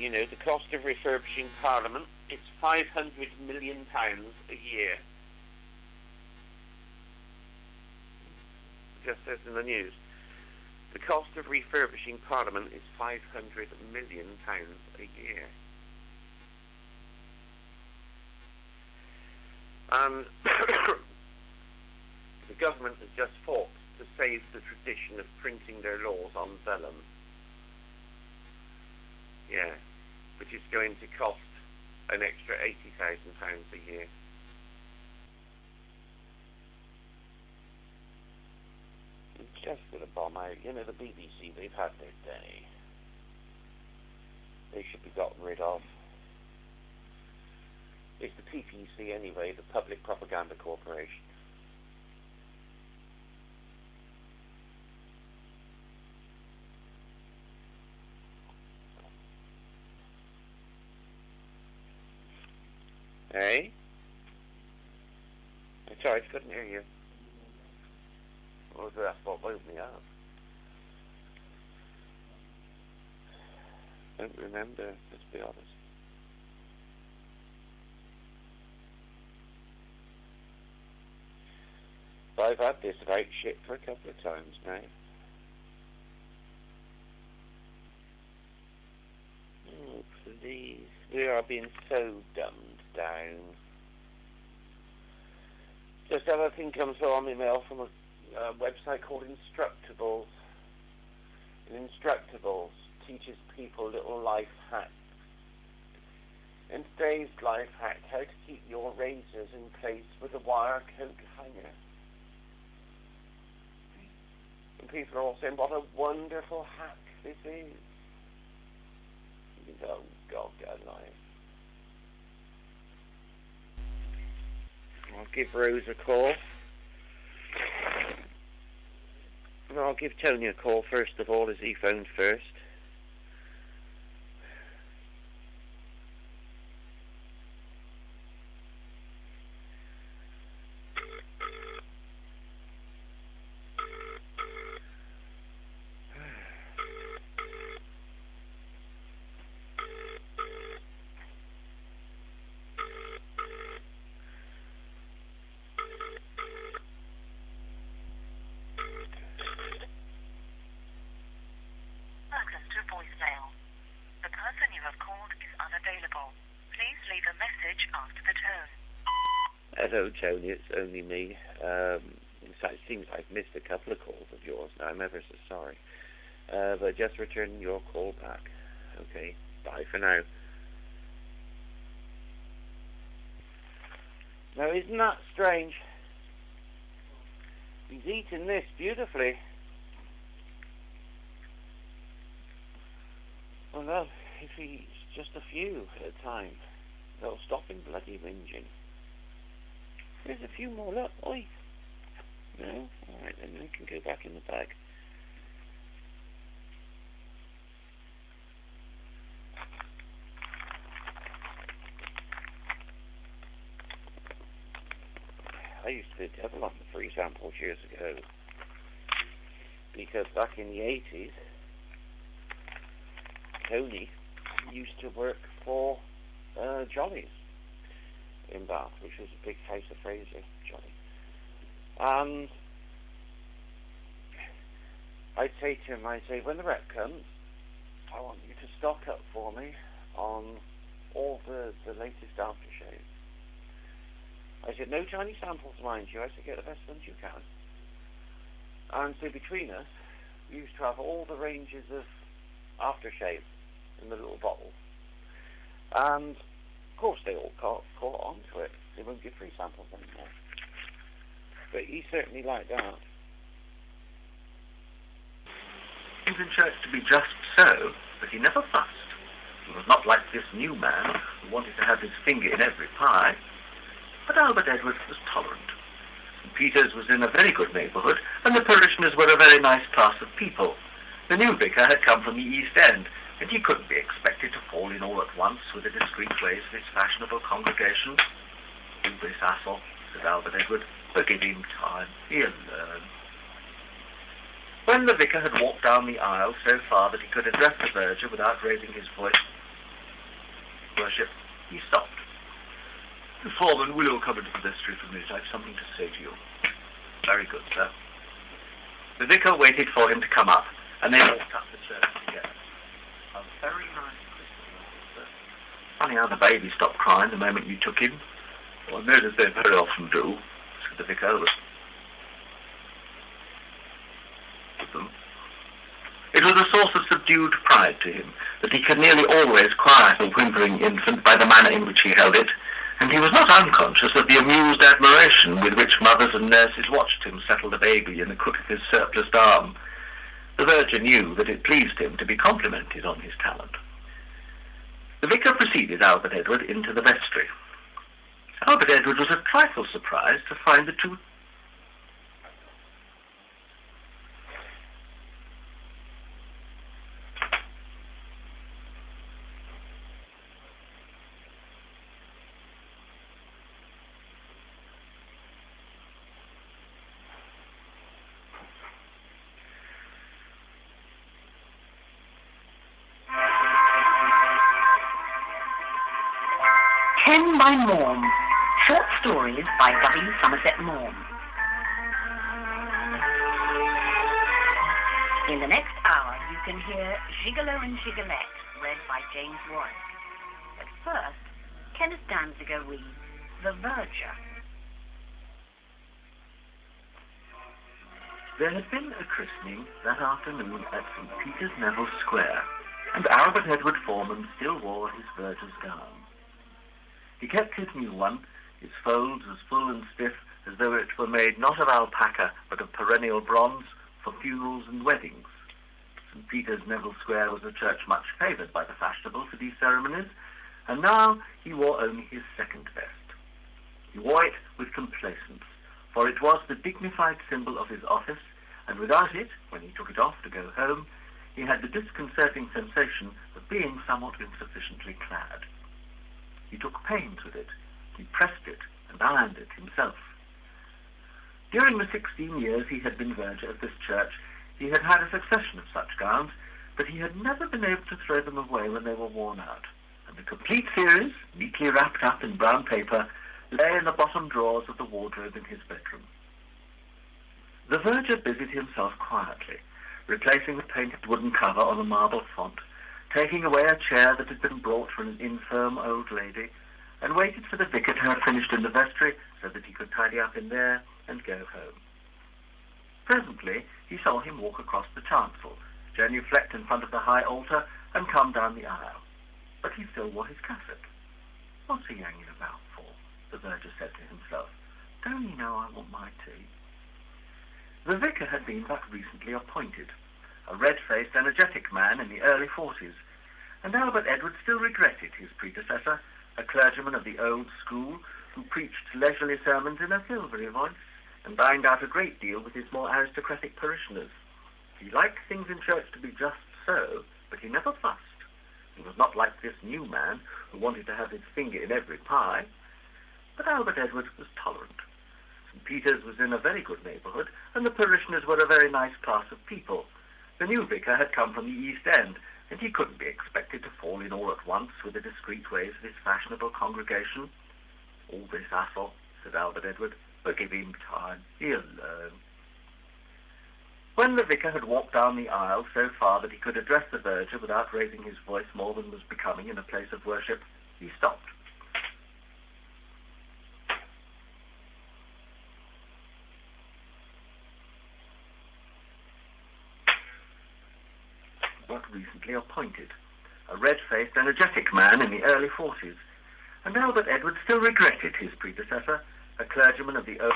you know, the cost of refurbishing Parliament, it's £500 million a year. Just says in the news. The cost of refurbishing Parliament is £500 million a year. And the government has just fought to save the tradition of printing their laws on vellum. Yeah, which is going to cost an extra £80,000 a year. It's just going to bomb out. You know, the BBC, they've had their day. They should be gotten rid of. It's the PPC anyway, the Public Propaganda Corporation. Hey? I'm sorry, I couldn't hear you. Well, that's what woke me up. Don't remember, let's be honest. But I've had this about shit for a couple of times now. Oh, please. We are being so dumbed down. Just another thing comes on my mail from a website called Instructables. And Instructables teaches people little life hacks. In today's life hack, how to keep your razors in place with a wire coat hanger. And people are all saying, what a wonderful hack this is. You think, oh God, get a life. I'll give Rose a call. And I'll give Tony a call first of all, as he phoned first. Hello, Tony, it's only me. It seems I've missed a couple of calls of yours now. I'm ever so sorry. But just returning your call back. Okay, bye for now. Now, isn't that strange? He's eating this beautifully. Well, no, if he eats just a few at a time, they'll stop him bloody whinging. There's a few more, look, oi. No? Alright, then they can go back in the bag. I used to devil on the free samples years ago. Because back in the 80s, Tony used to work for Johnny's in Bath, which was a big House of Fraser, Johnny. And I'd say to him, when the rep comes, I want you to stock up for me on all the latest aftershaves. I said, no Chinese samples, mind you. I said, get the best ones you can. And so between us, we used to have all the ranges of aftershave in the little bottles. And of course, they all caught on to it. They won't give free samples anymore. But he certainly liked that. He was in church to be just so, but he never fussed. He was not like this new man who wanted to have his finger in every pie. But Albert Edwards was tolerant. St. Peter's was in a very good neighbourhood, and the parishioners were a very nice class of people. The new vicar had come from the East End, and he couldn't be expected to fall in all at once with the discreet ways of his fashionable congregation. "Do this, Assel," said Albert Edward. "Forgive him time. He'll learn." When the vicar had walked down the aisle so far that he could address the verger without raising his voice, worship, he stopped. "The foreman will you come into the vestry for a minute? I have something to say to you." "Very good, sir." The vicar waited for him to come up, and they walked up the church together. A very nice Christmas, sir. Funny how the baby stopped crying the moment you took him. "Well, I notice they very often do," said the vicar. It was a source of subdued pride to him that he could nearly always quiet a whimpering infant by the manner in which he held it, and he was not unconscious of the amused admiration with which mothers and nurses watched him settle the baby in the crook of his surplused arm. The verger knew that it pleased him to be complimented on his talent. The vicar preceded Albert Edward into the vestry. Albert Edward was a trifle surprised to find the two 10 by Morm. Short stories by W. Somerset Maugham. In the next hour, you can hear Gigolo and Gigolette, read by James Warwick. But first, Kenneth Danziger reads The Verger. There had been a christening that afternoon at St. Peter's Neville Square, and Albert Edward Foreman still wore his verger's gown. He kept his new one, its folds as full and stiff as though it were made not of alpaca but of perennial bronze, for funerals and weddings. St. Peter's Neville Square was a church much favoured by the fashionable for these ceremonies, and now he wore only his second best. He wore it with complacence, for it was the dignified symbol of his office, and without it, when he took it off to go home, he had the disconcerting sensation of being somewhat insufficiently clad. He took pains with it. He pressed it and ironed it himself. During the 16 years he had been verger of this church, he had had a succession of such gowns, but he had never been able to throw them away when they were worn out, and the complete series, neatly wrapped up in brown paper, lay in the bottom drawers of the wardrobe in his bedroom. The verger busied himself quietly, replacing the painted wooden cover on a marble font, taking away a chair that had been brought from an infirm old lady, and waited for the vicar to have finished in the vestry so that he could tidy up in there and go home. Presently he saw him walk across the chancel, genuflect in front of the high altar, and come down the aisle. But he still wore his cassock. "What's he hanging about for?" the verger said to himself. "Don't he know I want my tea?" The vicar had been but recently appointed, a red-faced, energetic man in the early 40s, and Albert Edward still regretted his predecessor, a clergyman of the old school who preached leisurely sermons in a silvery voice and dined out a great deal with his more aristocratic parishioners. He liked things in church to be just so, but he never fussed. He was not like this new man who wanted to have his finger in every pie. But Albert Edward was tolerant. St. Peter's was in a very good neighbourhood, and the parishioners were a very nice class of people. The new vicar had come from the East End, and he couldn't be expected to fall in all at once with the discreet ways of his fashionable congregation. "All this hassle," said Albert Edward, "but give him time. He'll learn." When the vicar had walked down the aisle so far that he could address the verger without raising his voice more than was becoming in a place of worship, he stopped. But recently appointed, a red-faced, energetic man in the early 40s, and Albert Edward still regretted his predecessor, a clergyman of the old...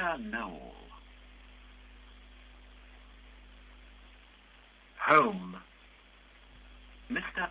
Mr. Noel. Home. Mr.